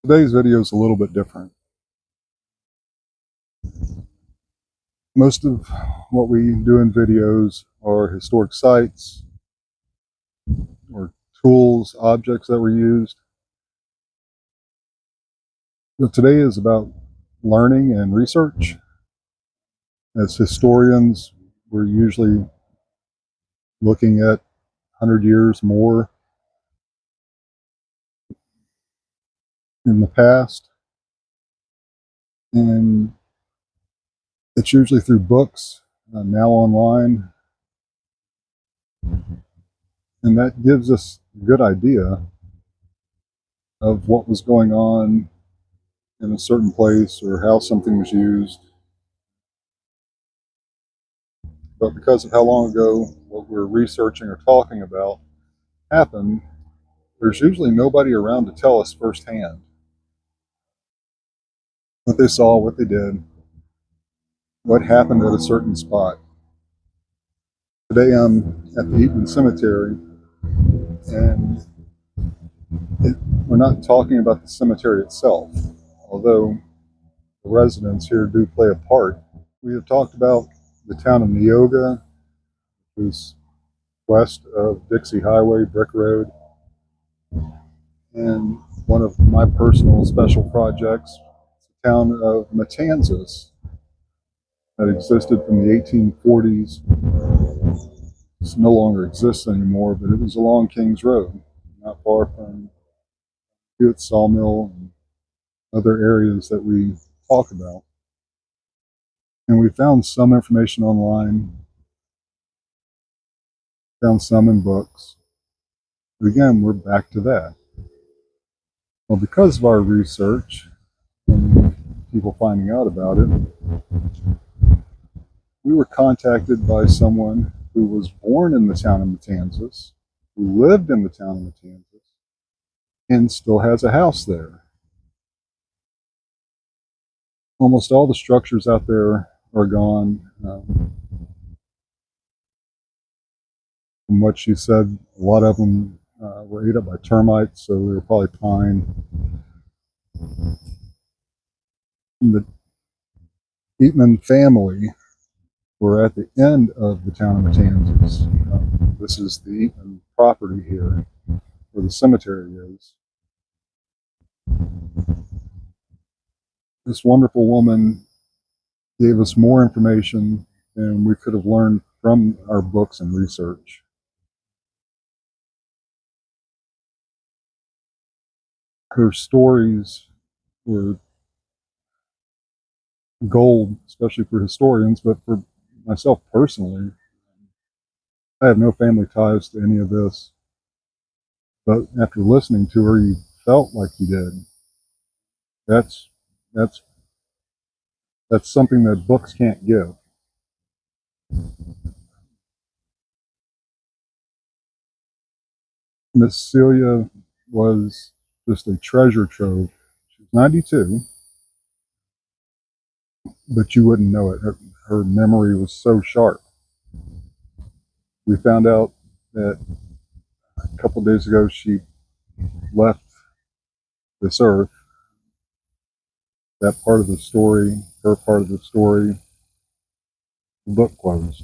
Today's video is a little bit different. Most of what we do in videos are historic sites or tools, objects that were used. But today is about learning and research. As historians, we're usually looking at 100 years more in the past. And it's usually through books, now online. And that gives us a good idea of what was going on in a certain place or how something was used. But because of how long ago what we're researching or talking about happened, there's usually nobody around to tell us firsthand what they saw, what they did, what happened at a certain spot. Today I'm at the Eaton Cemetery, and we're not talking about the cemetery itself, although the residents here do play a part. We have talked about the town of Neoga, which is west of Dixie Highway, Brick Road, and one of my personal special projects, the town of Matanzas, that existed from the 1840s. It no longer exists anymore, but it was along Kings Road, not far from Hewitt Sawmill and other areas that we talk about. And we found some information online, found some in books. But again, we're back to that. Well, because of our research and people finding out about it, we were contacted by someone who was born in the town of Matanzas, who lived in the town of Matanzas, and still has a house there. Almost all the structures out there are gone. From what she said, a lot of them were ate up by termites, so they were probably pine. The Eatman family were at the end of the town of Matanzas. This is the Eatman property here, where the cemetery is. This wonderful woman gave us more information than we could have learned from our books and research. Her stories were gold, especially for historians, but for myself personally, I have no family ties to any of this. But after listening to her, you felt like you did. That's that's that's something that books can't give. Miss Celia was just a treasure trove. She was 92, but you wouldn't know it. Her memory was so sharp. We found out that a couple of days ago she left this earth. That part of the story, her part of the story, the book closed.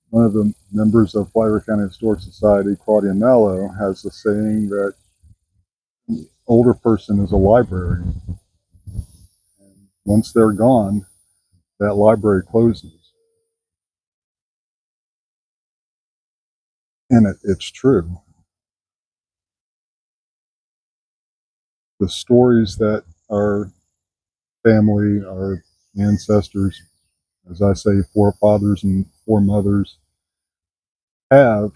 One of the members of Flyover County Historic Society, Claudia Mello, has the saying that an older person is a library. And once they're gone, that library closes. And it's true. The stories that our family, our ancestors, as I say, forefathers and foremothers, have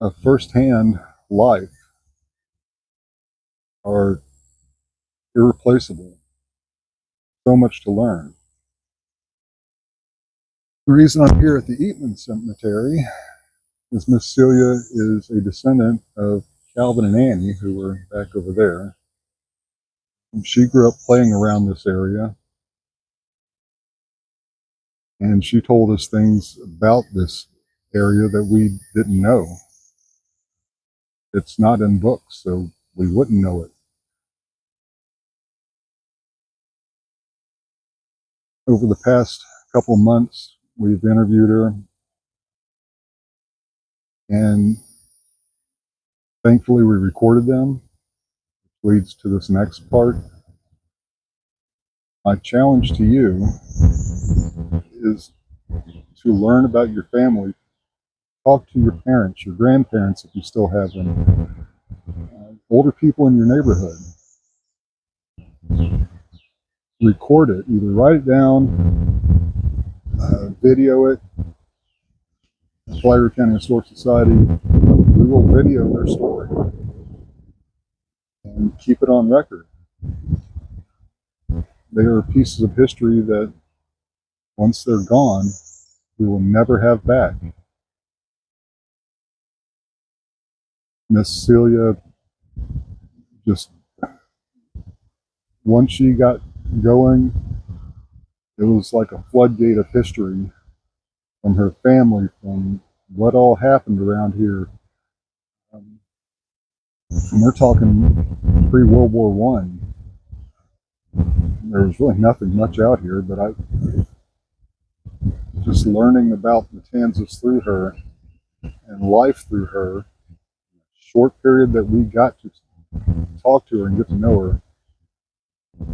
a firsthand life are irreplaceable. So much to learn. The reason I'm here at the Eatman Cemetery is Miss Celia is a descendant of Calvin and Annie, who were back over there. And she grew up playing around this area, and she told us things about this area that we didn't know. It's not in books, so we wouldn't know it. Over the past couple months, we've interviewed her, and thankfully we recorded them, which leads to this next part. My challenge to you is to learn about your family. Talk to your parents, your grandparents, if you still have them, older people in your neighborhood. Record it, either write it down, video it. Flagler County Historic Society, we will video their story and keep it on record. They are pieces of history that, once they're gone, we will never have back. Miss Celia, just once she got going, it was like a floodgate of history from her family, from what all happened around here. And we're talking pre-World War One. There was really nothing much out here, but I just learning about Matanzas through her and life through her, short period that we got to talk to her and get to know her,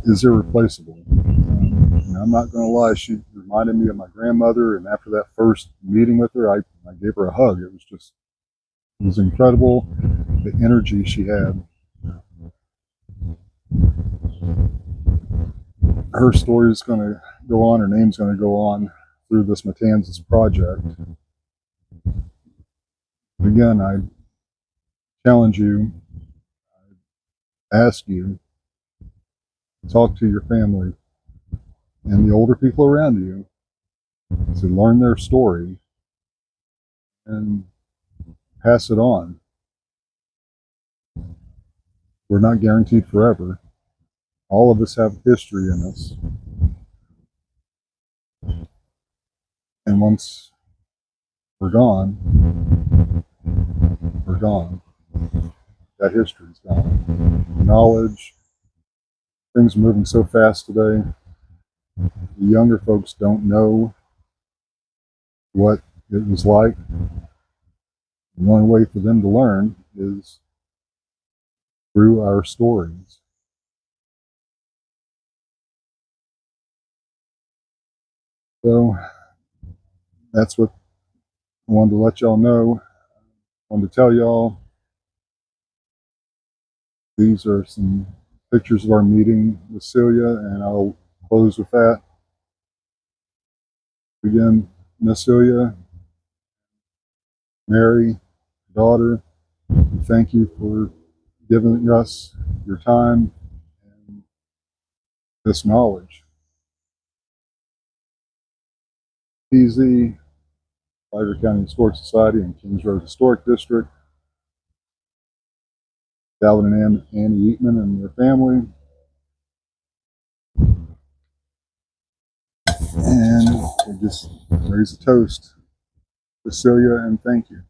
is irreplaceable. I'm not going to lie, she reminded me of my grandmother, and after that first meeting with her, I gave her a hug. It was incredible, the energy she had. Her story is going to go on, her name's going to go on through this Matanzas project. Again, I challenge you, I ask you, talk to your family and the older people around you to learn their story and pass it on. We're not guaranteed forever. All of us have history in us. And once we're gone, we're gone. That history's gone. Knowledge, things are moving so fast today. The younger folks don't know what it was like. The only way for them to learn is through our stories. So that's what I wanted to let y'all know. I wanted to tell y'all these are some pictures of our meeting with Celia, and I'll close with that. Again, Miss Celia, Mary, daughter, thank you for giving us your time and this knowledge. PZ, Flagler County Historic Society and Kings Road Historic District, Calvin and Annie Eatman and their family. And we just raise a toast to Celia and thank you.